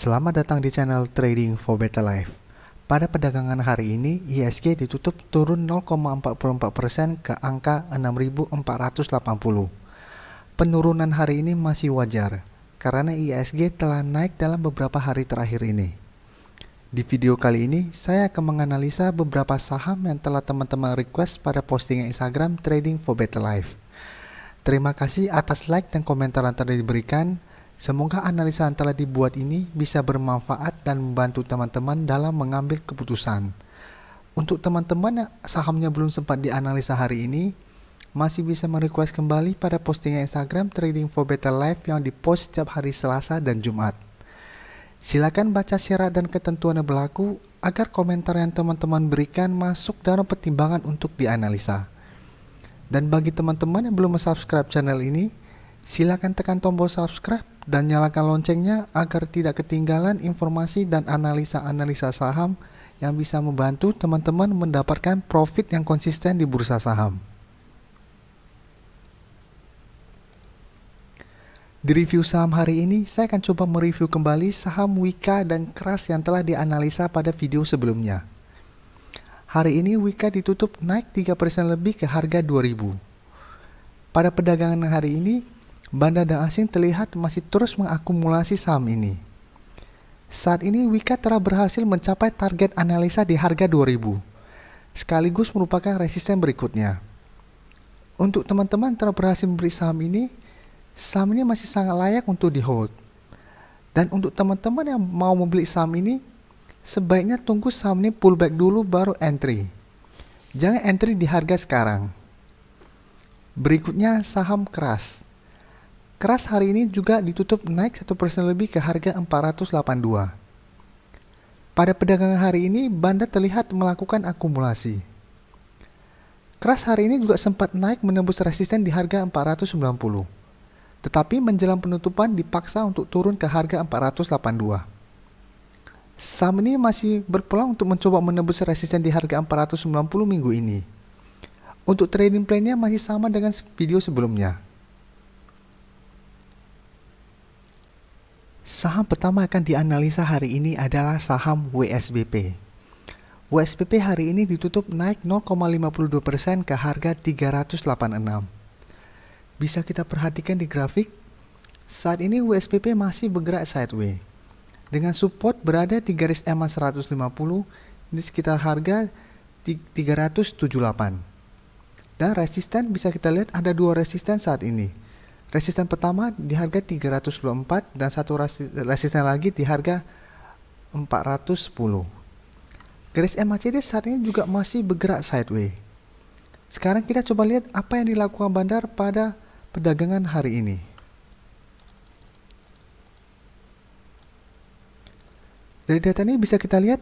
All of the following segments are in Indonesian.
Selamat datang di channel Trading for Better Life. Pada perdagangan hari ini, IHSG ditutup turun 0,44% ke angka 6.480. Penurunan hari ini masih wajar, karena IHSG telah naik dalam beberapa hari terakhir ini. Di video kali ini, saya akan menganalisa beberapa saham yang telah teman-teman request pada postingan Instagram Trading for Better Life. Terima kasih atas like dan komentar yang telah diberikan. Semoga analisa yang telah dibuat ini bisa bermanfaat dan membantu teman-teman dalam mengambil keputusan. Untuk teman-teman yang sahamnya belum sempat dianalisa hari ini, masih bisa merequest kembali pada postingan Instagram Trading for Better Life yang dipost setiap hari Selasa dan Jumat. Silakan baca syarat dan ketentuan yang berlaku agar komentar yang teman-teman berikan masuk dalam pertimbangan untuk dianalisa. Dan bagi teman-teman yang belum subscribe channel ini, silakan tekan tombol subscribe dan nyalakan loncengnya agar tidak ketinggalan informasi dan analisa-analisa saham yang bisa membantu teman-teman mendapatkan profit yang konsisten di bursa saham. Di review saham hari ini, saya akan coba mereview kembali saham Wika dan Kras yang telah dianalisa pada video sebelumnya. Hari ini Wika ditutup naik 3% lebih ke harga 2000. Pada perdagangan hari ini, bandar dan asing terlihat masih terus mengakumulasi saham ini. Saat ini Wika telah berhasil mencapai target analisa di harga 2000, sekaligus merupakan resisten berikutnya. Untuk teman-teman telah berhasil membeli saham ini masih sangat layak untuk di hold. Dan untuk teman-teman yang mau membeli saham ini, sebaiknya tunggu saham ini pullback dulu baru entry. Jangan entry di harga sekarang. Berikutnya saham Kras. Kras hari ini juga ditutup naik 1% lebih ke harga 482. Pada perdagangan hari ini, bandar terlihat melakukan akumulasi. Kras hari ini juga sempat naik menembus resisten di harga 490. Tetapi menjelang penutupan dipaksa untuk turun ke harga 482. Saham ini masih berpeluang untuk mencoba menembus resisten di harga 490 minggu ini. Untuk trading plan-nya masih sama dengan video sebelumnya. Saham pertama akan dianalisa hari ini adalah saham WSBP. WSBP hari ini ditutup naik 0,52% ke harga 386. Bisa kita perhatikan di grafik, saat ini WSBP masih bergerak sideways, dengan support berada di garis EMA 150 di sekitar harga 378. Dan resisten bisa kita lihat ada dua resisten saat ini. Resisten pertama di harga 324 dan satu resisten lagi di harga 410. Garis MACD saat ini juga masih bergerak sideways. Sekarang kita coba lihat apa yang dilakukan bandar pada perdagangan hari ini. Dari data ini bisa kita lihat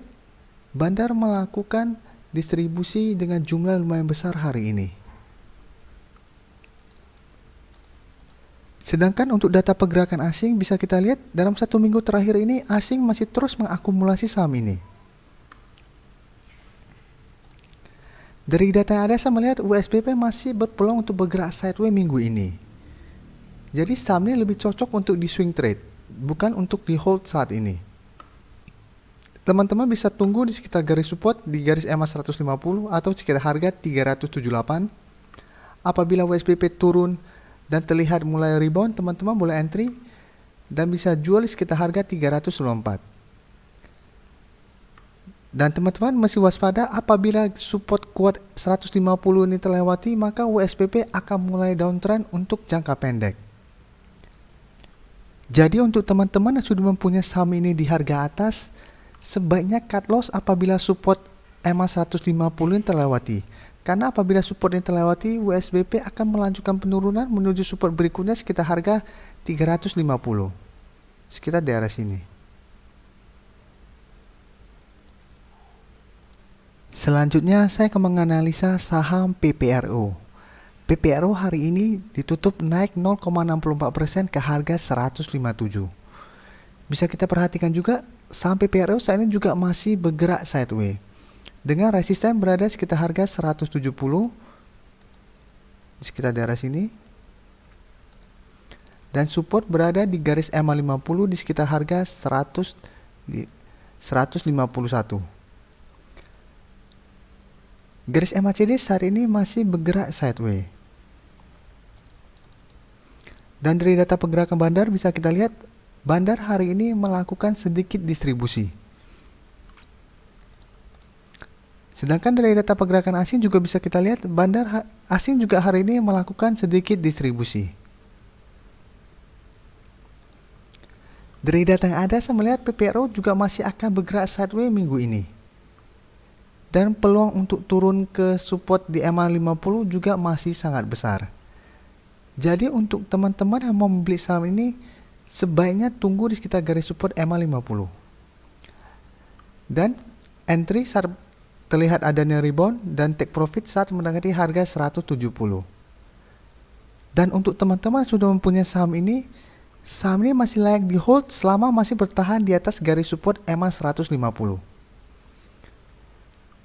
bandar melakukan distribusi dengan jumlah lumayan besar hari ini. Sedangkan untuk data pergerakan asing bisa kita lihat dalam satu minggu terakhir ini asing masih terus mengakumulasi saham ini. Dari data yang ada saya melihat WSBP masih berpeluang untuk bergerak sideways minggu ini. Jadi saham ini lebih cocok untuk di swing trade, bukan untuk di hold saat ini. Teman-teman bisa tunggu di sekitar garis support di garis EMA 150 atau sekitar harga 378. Apabila WSBP turun dan terlihat mulai rebound, teman-teman boleh entry dan bisa jual di sekitar harga 394. Dan teman-teman masih waspada apabila support kuat 150 ini terlewati, maka WSBP akan mulai downtrend untuk jangka pendek. Jadi untuk teman-teman yang sudah mempunyai saham ini di harga atas, sebaiknya cut loss apabila support EMA 150 ini terlewati. Karena apabila support yang terlewati, WSBP akan melanjutkan penurunan menuju support berikutnya sekitar harga 350. Sekitar daerah sini. Selanjutnya saya akan menganalisa saham PPRO. PPRO hari ini ditutup naik 0,64% ke harga 157. Bisa kita perhatikan juga saham PPRO saat ini juga masih bergerak sideways, dengan resisten berada sekitar harga 170 di sekitar daerah sini, dan support berada di garis EMA 50 di sekitar harga 100 di 151. Garis MACD saat ini masih bergerak sideways. Dan dari data pergerakan bandar bisa kita lihat bandar hari ini melakukan sedikit distribusi. Sedangkan dari data pergerakan asing juga bisa kita lihat bandar asing juga hari ini melakukan sedikit distribusi. Dari data yang ada saya melihat PPRO juga masih akan bergerak sideways minggu ini. Dan peluang untuk turun ke support di MA50 juga masih sangat besar. Jadi untuk teman-teman yang mau membeli saham ini sebaiknya tunggu di sekitar garis support MA50. Dan entry saat terlihat adanya rebound dan take profit saat mendekati harga 170. Dan untuk teman-teman yang sudah mempunyai saham ini masih layak di hold selama masih bertahan di atas garis support MA150.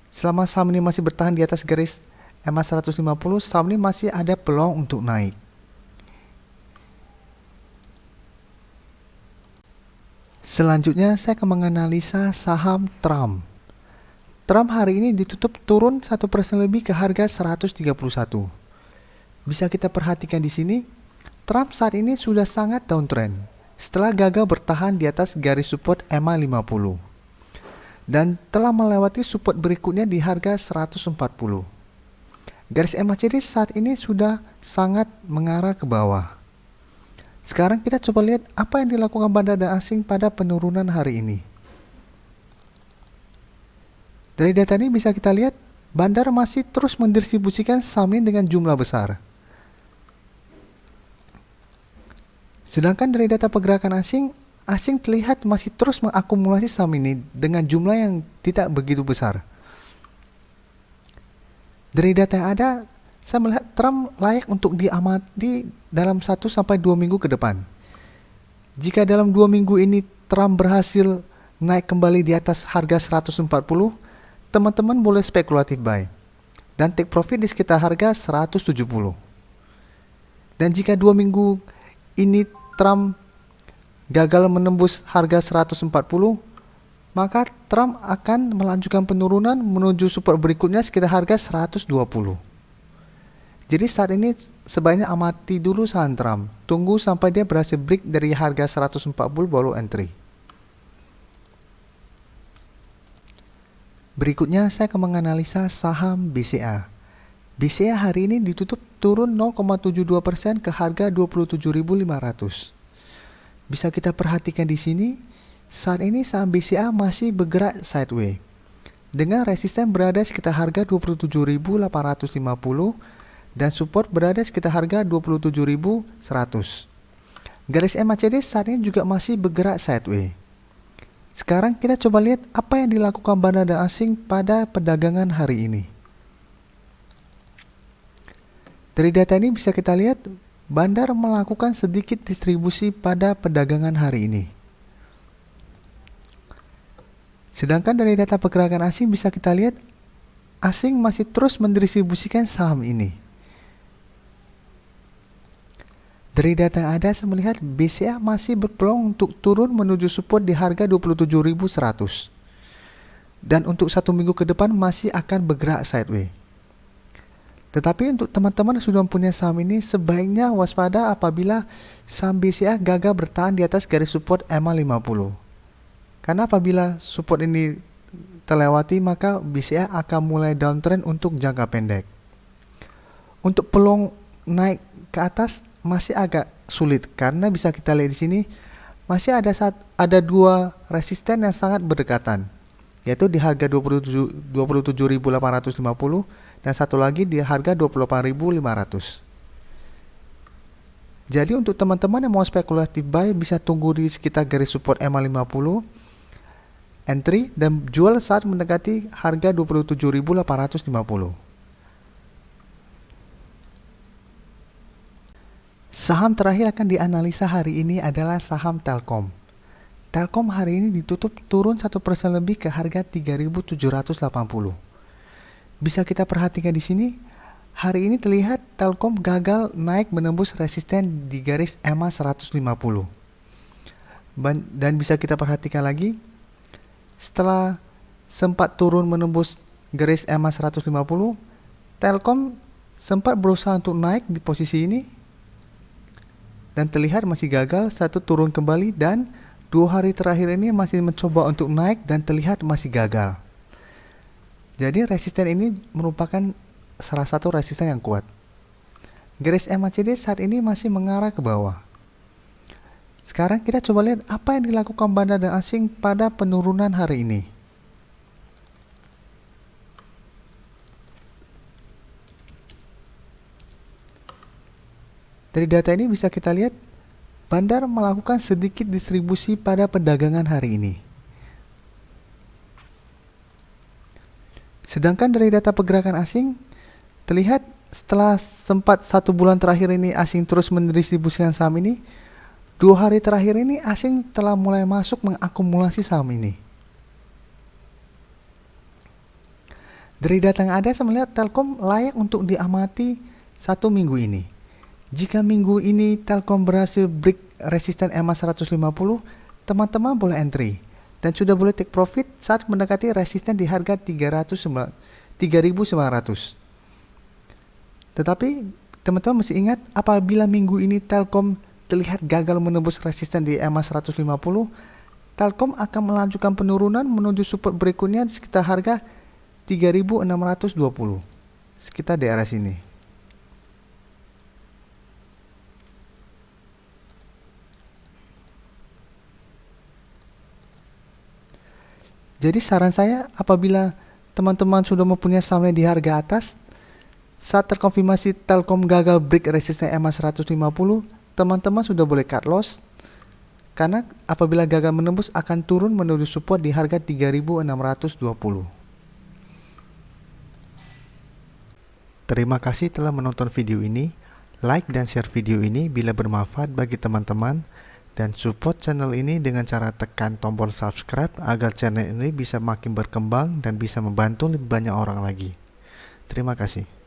Selama saham ini masih bertahan di atas garis MA150, saham ini masih ada peluang untuk naik. Selanjutnya saya akan menganalisa saham Trump. Trump hari ini ditutup turun 1% lebih ke harga 131. Bisa kita perhatikan di sini, Trump saat ini sudah sangat downtrend setelah gagal bertahan di atas garis support MA50 dan telah melewati support berikutnya di harga 140. Garis MACD saat ini sudah sangat mengarah ke bawah. Sekarang kita coba lihat apa yang dilakukan bandar asing pada penurunan hari ini. Dari data ini bisa kita lihat bandar masih terus mendistribusikan saham ini dengan jumlah besar. Sedangkan dari data pergerakan asing terlihat masih terus mengakumulasi saham ini dengan jumlah yang tidak begitu besar. Dari data yang ada, saya melihat Trump layak untuk diamati dalam 1-2 minggu ke depan. Jika dalam 2 minggu ini Trump berhasil naik kembali di atas harga 140, teman-teman boleh spekulatif buy dan take profit di sekitar harga 170. Dan jika 2 minggu ini Trump gagal menembus harga 140, maka Trump akan melanjutkan penurunan menuju support berikutnya sekitar harga 120. Jadi saat ini sebaiknya amati dulu saham Trump. Tunggu sampai dia berhasil break dari harga 140 baru entry. Berikutnya saya akan menganalisa saham BCA. BCA hari ini ditutup turun 0,72% ke harga 27.500. Bisa kita perhatikan di sini, saat ini saham BCA masih bergerak sideways dengan resisten berada sekitar harga 27.850 dan support berada sekitar harga 27.100. Garis MACD saat ini juga masih bergerak sideways. Sekarang kita coba lihat apa yang dilakukan bandar asing pada perdagangan hari ini. Dari data ini bisa kita lihat bandar melakukan sedikit distribusi pada perdagangan hari ini. Sedangkan dari data pergerakan asing bisa kita lihat asing masih terus mendistribusikan saham ini. Dari data yang ada saya melihat BCA masih berpeluang untuk turun menuju support di harga 27.100. Dan untuk 1 minggu ke depan masih akan bergerak sideways. Tetapi untuk teman-teman yang sudah mempunyai saham ini sebaiknya waspada apabila saham BCA gagal bertahan di atas garis support MA50. Karena apabila support ini terlewati maka BCA akan mulai downtrend untuk jangka pendek. Untuk peluang naik ke atas masih agak sulit karena bisa kita lihat di sini masih ada 2 resisten yang sangat berdekatan, yaitu di harga 27.850 dan satu lagi di harga 28.500. Jadi untuk teman-teman yang mau spekulatif buy bisa tunggu di sekitar garis support MA50, entry dan jual saat mendekati harga 27.850. Saham terakhir akan dianalisa hari ini adalah saham Telkom. Telkom hari ini ditutup turun 1% lebih ke harga 3.780. Bisa kita perhatikan di sini, hari ini terlihat Telkom gagal naik menembus resisten di garis MA 150. Dan bisa kita perhatikan lagi, setelah sempat turun menembus garis EMA 150, Telkom sempat berusaha untuk naik di posisi ini dan terlihat masih gagal, satu turun kembali, dan 2 hari terakhir ini masih mencoba untuk naik dan terlihat masih gagal. Jadi resisten ini merupakan salah satu resisten yang kuat. Garis MACD saat ini masih mengarah ke bawah. Sekarang kita coba lihat apa yang dilakukan bandar asing pada penurunan hari ini. Dari data ini bisa kita lihat bandar melakukan sedikit distribusi pada perdagangan hari ini. Sedangkan dari data pergerakan asing, terlihat setelah sempat 1 bulan terakhir ini asing terus mendistribusikan saham ini, 2 hari terakhir ini asing telah mulai masuk mengakumulasi saham ini. Dari data yang ada, saya melihat Telkom layak untuk diamati 1 minggu ini. Jika minggu ini Telkom berhasil break resisten EMA 150, teman-teman boleh entry dan sudah boleh take profit saat mendekati resisten di harga 3.900. Tetapi teman-teman mesti ingat, apabila minggu ini Telkom terlihat gagal menembus resisten di EMA 150, Telkom akan melanjutkan penurunan menuju support berikutnya di sekitar harga 3.620, sekitar daerah sini. Jadi saran saya, apabila teman-teman sudah mempunyai saham di harga atas, saat terkonfirmasi Telkom gagal break resisten EMA 150, teman-teman sudah boleh cut loss, karena apabila gagal menembus akan turun menuju support di harga 3.620. Terima kasih telah menonton video ini. Like dan share video ini bila bermanfaat bagi teman-teman, dan support channel ini dengan cara tekan tombol subscribe agar channel ini bisa makin berkembang dan bisa membantu lebih banyak orang lagi. Terima kasih.